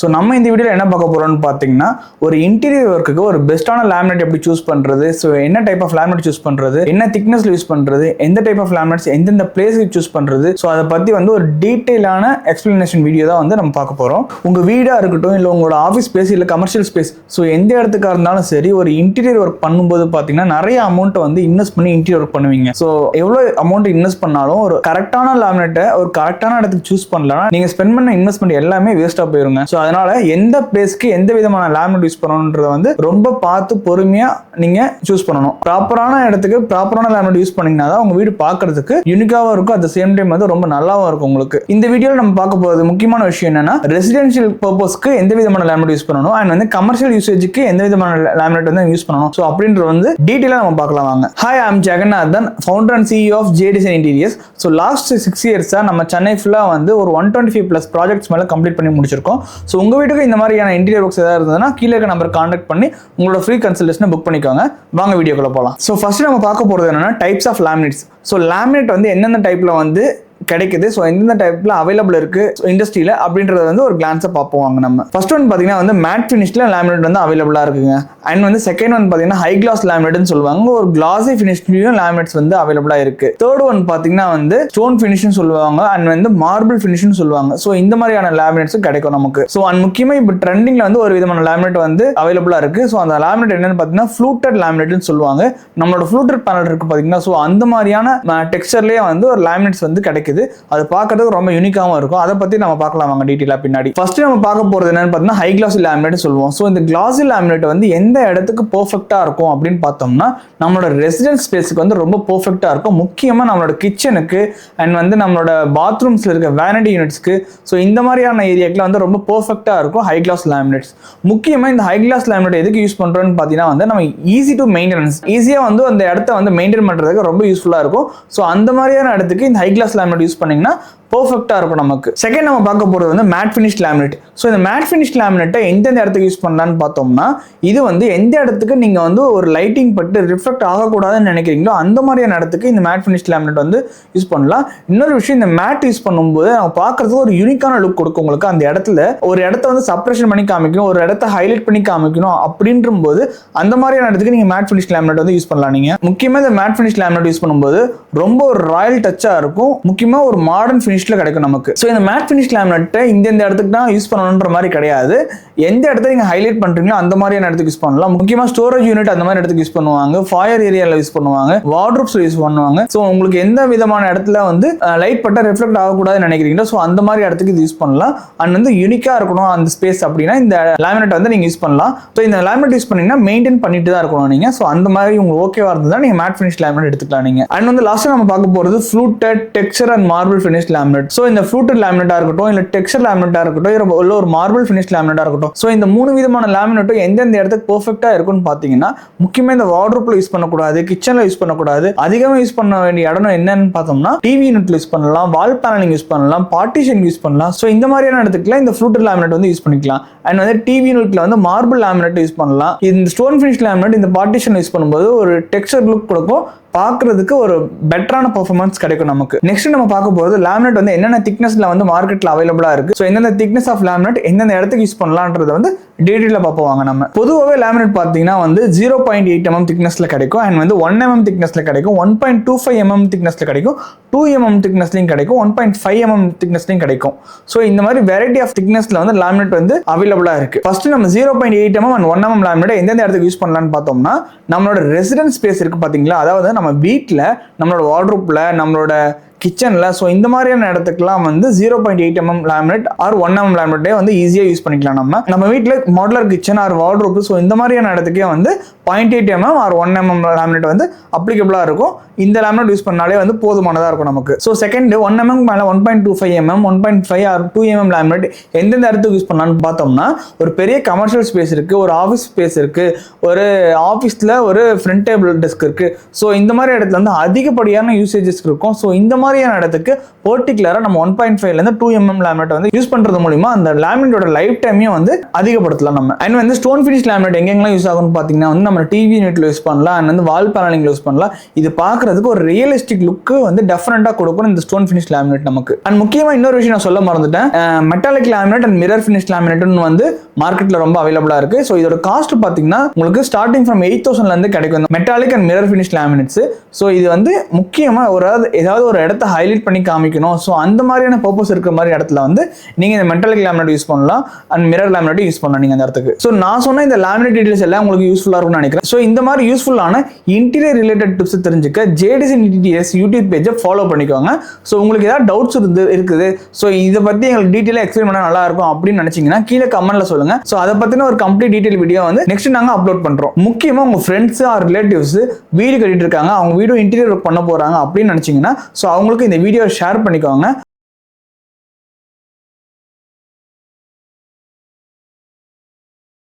So நம்ம இந்த வீடியோவில் என்ன பார்க்க போகிறோம்னு பார்த்தீங்கன்னா, ஒரு இன்டீரியர் ஒர்க்குக்கு ஒரு பெஸ்ட்டான லேமினேட் எப்படி சூஸ் பண்ணுறது, ஸோ என்ன டைப் ஆஃப் லேமினேட் சூஸ் பண்ணுறது, என்ன திக்னஸ்ல யூஸ் பண்ணுறது, எந்த டைப் ஆஃப் லேமினேட்ஸ் எந்தெந்த பிளேஸுக்கு சூஸ் பண்ணுறது, ஸோ அதை பற்றி ஒரு டீட்டெயிலான எக்ஸ்பிளனேஷன் வீடியோ தான் நம்ம பார்க்க போகிறோம். உங்கள் வீடாக இருக்கட்டும், இல்லை உங்களோட ஆஃபீஸ் ஸ்பேஸ், இல்லை கமர்ஷியல் ஸ்பேஸ், ஸோ எந்த இடத்துக்காக இருந்தாலும் சரி, ஒரு இன்டீரியர் ஒர்க் பண்ணும்போது பார்த்தீங்கன்னா நிறைய அமௌண்ட்டை இன்வெஸ்ட் பண்ணி இன்டீரியர் ஒர்க் பண்ணுவீங்க. ஸோ எவ்வளோ அமௌண்ட் இன்வெஸ்ட் பண்ணாலும் ஒரு கரெக்டான லேமினேட்டை ஒரு கரெக்டான இடத்துக்கு சூஸ் பண்ணலன்னா நீங்கள் ஸ்பெண்ட் பண்ண இன்வெஸ்ட்மெண்ட் எல்லாமே வேஸ்ட்டாக போயிருங்க. ஸோ அதனால எந்த பிளேஸ்க்கு எந்த விதமான லேமினேட் யூஸ் பண்ணணும்ன்றத ரொம்ப பார்த்து பொறுமையா நீங்க சூஸ் பண்ணணும். ப்ராப்பரான இடத்துக்கு ப்ராப்பரான லேமினேட் யூஸ் பண்ணீங்கன்னா தான் உங்க வீடு பார்க்கிறதுக்கு யூனிக்காவும் இருக்கும், அட் த சேம் டைம் ரொம்ப நல்லாவும் இருக்கும் உங்களுக்கு. இந்த வீடியோல நம்ம பார்க்க போறது முக்கியமான விஷயம் என்னன்னா, ரெசிடென்ஷியல் பர்பஸ்க்கு எந்த விதமான லேமினேட் யூஸ் பண்ணணும் அண்ட் கமர்ஷியல் யூசேஜுக்கு எந்த விதமான லேமினேட் யூஸ் பண்ணணும். ஸோ அப்படின்றது டீட்டெயிலா நம்ம பார்க்கலாம் வாங்க. Hi, I am Jeganathan, founder and CEO of J design interiors. So last 6 இயர்ஸா நம்ம சென்னை ஃபுல்லா ஒரு 125+ ப்ராஜெக்ட்ஸ் மேல கம்ப்ளீட் பண்ணி முடிச்சிருக்கோம். ஸோ உங்க வீட்டுக்கு இந்த மாதிரியான இன்டீரியர் ஒர்க்ஸ் ஏதாவது இருந்ததுன்னா கீழே இருக்க நம்பர் கான்டாக்ட் பண்ணி உங்களோட ஃப்ரீ கன்சல்டேஷனை புக் பண்ணிக்கோங்க. வாங்க வீடியோக்குள்ள போகலாம். ஸோ ஃபர்ஸ்ட் நம்ம பார்க்க போறது என்னன்னா, types of laminates. So laminate எந்தெந்த டைப்ல கிடைக்குது, ஸோ எந்தெந்த டைப்ல அவைலபிள் இருக்கு இண்டஸ்ட்ரியில அப்படின்றத ஒரு கிளான்ஸா பார்ப்போம். நம்ம ஃபர்ஸ்ட் பார்த்தீங்கன்னா மேட் ஃபினிஷ்ல லேமினேட் அவைலபிளா இருக்குங்க. அண்ட் செகண்ட் பார்த்தீங்கன்னா ஹை கிளாஸ் லேமினேட்னு சொல்லுவாங்க, ஒரு கிளாசி ஃபினிஷ்லயும் லேமினேட்ஸ் அவைலபிளா இருக்கு. தேர்ட் ஒன் பார்த்தீங்கன்னா ஸ்டோன் ஃபினிஷ்னு சொல்லுவாங்க அண்ட் மார்பிள் ஃபினிஷ்னு சொல்லுவாங்க. ஸோ இந்த மாதிரியான லேமினேட்ஸ் கிடைக்கும் நமக்கு. ஸோ அண்ட் முக்கியமா இப்போ ட்ரெண்டிங்ல ஒரு விதமான லேமினேட் அவைலபிளா இருக்கு. ஸோ அந்த லேமினேட் என்னன்னு பார்த்தீங்கன்னா ஃப்ளூட்டட் லேமினேட்னு சொல்லுவாங்க. நம்மளோட ஃப்ளூட்டட் பேனல் இருக்கு பார்த்தீங்கன்னா, ஸோ அந்த மாதிரியான டெக்ஸ்சர்லயே ஒரு லேமினேட்ஸ் கிடைக்குது. அது பார்க்கறதுக்கு ரொம்ப யூனிக்காவும் இருக்கும். அதை பத்தி நம்ம பார்க்கலாம் வாங்க டீடைலா பின்னாடி. ஃபர்ஸ்ட் நம்ம பார்க்க போறது என்னன்னு பார்த்தீங்கன்னா ஹை கிளாசி லேமினேட் சொல்லுவோம். ஸோ இந்த கிளாசி லேமினேட் எந்த இடத்துக்கு பெர்ஃபெக்ட்டா இருக்கும் அப்படின்னு பார்த்தோம்னா, நம்மளோட ரெசிடென்ஸ் ஸ்பேஸ்க்கு ரொம்ப பெர்ஃபெக்ட்டா இருக்கும். முக்கியமா நம்மளோட கிச்சனுக்கு அண்ட் நம்மளோட பாத்ரூம்ஸ்ல இருக்க வேனிட்டி யூனிட்ஸ்க்கு, ஸோ இந்த மாதிரியான ஏரியாக்குல ரொம்ப பெர்ஃபெக்ட்டா இருக்கும் ஹை கிளாஸ் லேமினேட்ஸ். முக்கியமா இந்த ஹை கிளாஸ் லேமினேட் எதுக்கு யூஸ் பண்றோம்னு பார்த்தீங்கன்னா நம்ம ஈஸி டு மெயின்டெனன்ஸ், ஈஸியா அந்த இடத்த மெயின்டைன் பண்றதுக்கு ரொம்ப யூஸ்ஃபுல்லா இருக்கும். ஸோ அந்த மாதிரியான இடத்துக்கு இந்த ஹை கிளாஸ் லேமினேட் யூஸ் பண்ணீங்கன்னா பெர்ஃபெக்ட்டா இருக்கும் நமக்கு. செகண்ட் நம்ம பார்க்க போறது மேட் ஃபினிஷ் லேமினேட். ஸோ இந்த மேட் ஃபினிஷ் லேமினேட்டை எந்தெந்த இடத்துக்கு யூஸ் பண்ணலான்னு பார்த்தோம்னா, இது எந்த இடத்துக்கு நீங்க ஒரு லைட்டிங் பட்டு ரிஃப்ளெக்ட் ஆகக்கூடாதுன்னு நினைக்கிறீங்களோ அந்த மாதிரியான இடத்துக்கு இந்த மேட் ஃபினிஷ் லேமினேட் யூஸ் பண்ணலாம். இன்னொரு விஷயம், இந்த மேட் யூஸ் பண்ணும்போது நம்ம பார்க்கறதுக்கு ஒரு யூனிக்கான லுக் கொடுக்கும் உங்களுக்கு. அந்த இடத்துல ஒரு இடத்த சப்ரேஷன் பண்ணி காமிக்கணும், ஒரு இடத்த ஹைலைட் பண்ணி காமிக்கணும் அப்படின்ற போது அந்த மாதிரியான இடத்துக்கு நீங்க மேட் ஃபினிஷ் லேமினேட் யூஸ் பண்ணலாம். நீங்க முக்கியமா இந்த மேட் ஃபினிஷ் லேமினேட் யூஸ் பண்ணும்போது ரொம்ப ஒரு ராயல் டச்சா இருக்கும், முக்கியமா ஒரு மாடர்ன் ஃபினிஷ்ல கிடைக்கும் நமக்கு. சோ இந்த மேட் ஃபினிஷ் லேமினேட் இந்த இடத்துக்கு தான் யூஸ் பண்ணணும்ன்ற மாதிரி கிடையாது. எந்த இடத்துல நீங்க ஹைலைட் பண்றீங்களோ அந்த மாதிரியான இடத்துக்கு யூஸ் பண்ணலாம். முக்கியமா ஸ்டோரேஜ் யூனிட் அந்த மாதிரி இடத்துக்கு யூஸ் பண்ணுவாங்க, ஃபயர் ஏரியால யூஸ் பண்ணுவாங்க, வார்ட்ரோப்ஸ்ல யூஸ் பண்ணுவாங்க. சோ உங்களுக்கு எந்த விதமான இடத்துல லைட் பட்டா ரிஃப்ளெக்ட் ஆகக்கூடாதுன்னு நினைக்கிறீங்களோ ஸோ அந்த மாதிரி இடத்துக்கு இது யூஸ் பண்ணலாம். அண்ட் யூனிக்கா இருக்கணும் அந்த ஸ்பேஸ் அப்படின்னா இந்த லேமினேட் நீங்க யூஸ் பண்ணலாம். ஸோ இந்த லேமினேட் யூஸ் பண்ணீங்கன்னா மெயின்டைன் பண்ணிட்டு தான் இருக்கணும் நீங்க. ஸோ அந்த மாதிரி உங்களுக்கு ஓகேவா இருந்ததுன்னா நீங்க மேட் ஃபினிஷ் லேமினேட் எடுத்துக்கலாம் நீங்க. அண்ட் லாஸ்ட் நம்ம பார்க்க போறது fluted, texture and marble finish laminate. So இந்த ஃப்ளூட்டட் லேமினேட்டா இருக்கட்டும், இல்ல டெக்ஸ்சர் லேமினேட்டா இருக்கட்டும், இல்ல ஒரு மார்பிள் ஃபினிஷ் லேமினேட்டா இருக்கட்டும், ஸோ இந்த 3 விதமான லேமினேட்டும் எந்தெந்த இடத்துக்கு பெர்ஃபெக்ட்டா இருக்கும்னு பாத்தீங்கன்னா, முக்கியமா இந்த வார்ட்ரோப்ல யூஸ் பண்ணக்கூடாது, கிச்சன்ல யூஸ் பண்ணக்கூடாது. அதிகமா யூஸ் பண்ண வேண்டிய இடம் என்னன்னு பார்த்தோம்னா டிவி யூனிட்ல யூஸ் பண்ணலாம், வால் பேனலிங் யூஸ் பண்ணலாம், பார்ட்டிஷன் யூஸ் பண்ணலாம். ஸோ இந்த மாதிரியான இடத்துக்குலாம் இந்த ஃப்ளூட்டட் லேமினேட் யூஸ் பண்ணிக்கலாம். அண்ட் டிவி யூனிட்ல மார்பிள் லேமினேட் யூஸ் பண்ணலாம். இந்த ஸ்டோன் ஃபினிஷ் லேமினேட் இந்த பார்ட்டிஷன் யூஸ் பண்ணும்போது ஒரு டெக்ஸ்சர் லுக் கொடுக்கும், பார்க்கறதுக்கு ஒரு பெட்டரான பெர்ஃபார்மன்ஸ் கிடைக்கும் நமக்கு. நெக்ஸ்ட் நம்ம பார்க்க போறது லேமினேட் என்னென்ன திக்னஸ்ல மார்க்கெட்ல அவைலபிளா இருக்கு, ஸோ எந்தெந்த திக்னஸ் ஆஃப் லேமினேட் எந்தெந்த இடத்துக்கு யூஸ் பண்ணலாம்ன்றத டீடைலா பார்ப்போம் நம்ம. பொதுவாகவே லேமினேட் பார்த்தீங்கன்னா 0.8 mm திக்னஸ்ல கிடைக்கும், அண்ட் 1 mm திக்னஸ்ல கிடைக்கும், 1.25 mm திக்னஸ்ல கிடைக்கும், 2 mm திக்னஸ்லயும் கிடைக்கும், 1.5 mm திக்னஸ்லயும் கிடைக்கும். ஸோ இந்த மாதிரி வெரைட்டி ஆஃப் திக்னஸ்ல லேமினேட் அவைலபிளா இருக்கு. ஃபர்ஸ்ட் நம்ம 0.8 mm அண்ட் 1 mm லேமினேட் எந்தெந்த இடத்துக்கு யூஸ் பண்ணலாம்னு பார்த்தோம்னா, நம்மளோட ரெசிடென்ஸ் ஸ்பேஸ் இருக்கு பாத்தீங்களா, அதாவது நம்ம வீட்டில் நம்மளோட வார்ட்ரோப்ல, நம்மளோட கிச்சன்ல, ஸோ இந்த மாதிரியான இடத்துக்குலாம் 0.8 mm லேமினேட் ஆர் 1 mm லேமினேட்டே ஈஸியாக யூஸ் பண்ணிக்கலாம். நம்ம வீட்டில் modular kitchen or wardrobe, so இந்த மாதிரியான இடத்துக்கே 0.8 mm ஆர் 1 mm லேமினேட் அப்ளிகபிளா இருக்கும். இந்த லேமினேட் யூஸ் பண்ணாலே போதுமானதா இருக்கும் நமக்கு. ஸோ செகண்ட் 1 mm மேல 1.25 mm, 1.5 ஆர் 2 mm லேமினேட் எந்தெந்த இடத்துக்கு யூஸ் பண்ணலாம்னு பார்த்தோம்னா, ஒரு பெரிய கமர்ஷியல் ஸ்பேஸ் இருக்கு, ஒரு ஆஃபீஸ் ஸ்பேஸ் இருக்கு, ஒரு ஆஃபீஸ்ல ஒரு ஃப்ரண்ட் டேபிள் டெஸ்க் இருக்கு. ஸோ இந்த மாதிரி இடத்துல அதிகப்படியான யூசேஜஸ் இருக்கும். ஸோ இந்த மாதிரி மாதிரியான இடத்துக்கு பர்டிகுலரா நம்ம 1.5 2 mm லேமினேட் வந்து யூஸ் பண்றது மூலமா அந்த லேமினேட்டோட லைஃப் டைமையும் வந்து அதிகப்படுத்தலாம் நம்ம. அண்ட் வந்து ஸ்டோன் ஃபினிஷ் லேமினேட் எங்கெங்கெல்லாம் யூஸ் ஆகும்னு பாத்தீங்கன்னா வந்து நம்ம டிவி யூனிட்ல யூஸ் பண்ணலாம், அண்ட் வந்து வால் பேனலிங்ல யூஸ் பண்ணலாம். இது பாக்குறதுக்கு ஒரு ரியலிஸ்டிக் லுக் வந்து டெஃபரெண்டா கொடுக்கும் இந்த ஸ்டோன் ஃபினிஷ் லேமினேட் நமக்கு. அண்ட் முக்கியமா இன்னொரு விஷயம் நான் சொல்ல மறந்துட்டேன், metallic laminate and mirror finish லேமினேட்னு வந்து மார்க்கெட்ல ரொம்ப அவைலபிளா இருக்கு. ஸோ இதோட காஸ்ட் பாத்தீங்கன்னா உங்களுக்கு ஸ்டார்டிங் ஃப்ரம் 8,000 இருந்து கிடைக்கும் metallic and mirror finish laminates. So இது வந்து முக்கியமா ஏதாவது ஒரு இடத்த ஹைலைட் பண்ணி காமிக்கணும், ஸோ அந்த மாதிரியான பர்பஸ் இருக்கிற மாதிரி இடத்துல வந்து நீங்க இந்த மெட்டாலிக் லேமினேட் யூஸ் பண்ணலாம் அண்ட் மிரர் லேமினேட் யூஸ் பண்ணலாம் நீங்க அந்த இடத்துக்கு. ஸோ நான் சொன்ன இந்த லேமினேட் டீடைல்ஸ் எல்லாம் உங்களுக்கு யூஸ்ஃபுல்லா இருக்கும்னு நினைக்கிறேன். ஸோ இந்த மாதிரி யூஸ்ஃபுல்லான இன்டீரியர் ரிலேட்டட் டிப்ஸ் தெரிஞ்சுக்க JDC Interiors யூடியூப் பேஜை ஃபாலோ பண்ணிக்கோங்க. ஸோ உங்களுக்கு ஏதாவது டவுட்ஸ் இருக்குது, ஸோ இதை பத்தி எங்களுக்கு டீட்டெயிலாக எக்ஸ்பிளைன் பண்ணா நல்லா இருக்கும் அப்படின்னு நினைச்சீங்கன்னா கீழே கமெண்ட்ல சொல்லுங்க. ஸோ அதை பத்தின ஒரு கம்ப்ளீட் டீடைல் வீடியோ வந்து நெக்ஸ்ட் நாங்க அப்லோட் பண்றோம். முக்கியமா உங்க ஃப்ரெண்ட்ஸ் ஆர் ரிலேட்டிவ்ஸ் வீடு கட்டிட்டு இருக்காங்க, அவங்க வீடு இன்டீரியர் ஒர்க் பண்ண போறாங்க அப்படின்னு நினைச்சீங்கன்னா ஸோ அவங்களுக்கு இந்த வீடியோ ஷேர் பண்ணிக்கோங்க.